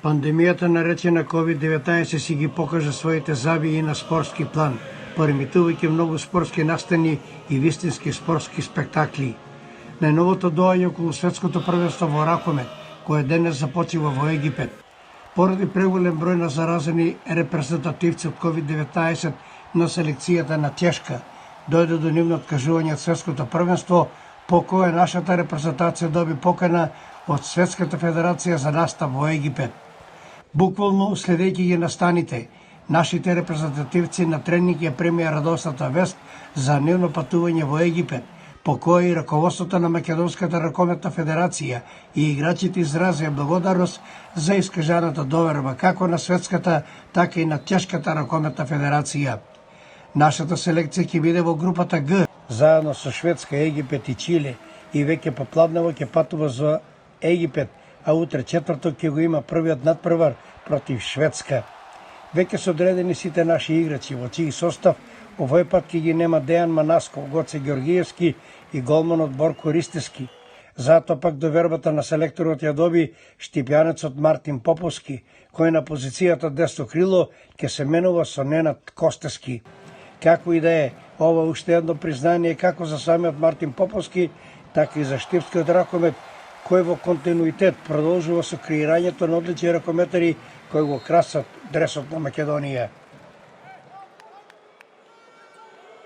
Пандемијата наречена COVID-19 си ги покажа своите завии и на спортски план, поремитувајќи многу спортски настани и вистински спортски спектакли. Најновото доаѓа околу светското првенство во ракомет, кое денес започива во Египет. Поради преголем број на заразени репрезентативци од COVID-19 на селекцијата на тешка, дојде до нивно откажување од светското првенство, по кое нашата репрезентација доби покана од Светската федерација за настап во Египет. Буквално следејќи ги настаните, нашите репрезентативци на тренинг ја премија радосната вест за нивно патување во Египет, по кој и раководството на Македонската ракометна федерација и играчите изразија благодарност за искажаната доверба како на Светската, така и на Тешката ракометна федерација. Нашата селекција ќе биде во групата Г, заедно со Шведска, Египет и Чиле, и веќе попладнево ќе патува за Египет, а утре четврток ќе го има првиот надпревар против Шведска. Веќе се одредени сите наши играчи, во чиј состав овој пат ќе ги нема Дејан Манасков, Гоце Георгиевски и голманот Борко Ристевски. Затоа пак довербата на селекторот ја доби штипјанецот Мартин Поповски, кој на позицијата десно крило ќе се менува со Ненад Костески. Како и да е, ова уште едно признание како за самиот Мартин Поповски, така и за штипскиот ракомет, кој во континуитет продолжува со креирањето на одлични ракометари кои го красат дресот на Македонија.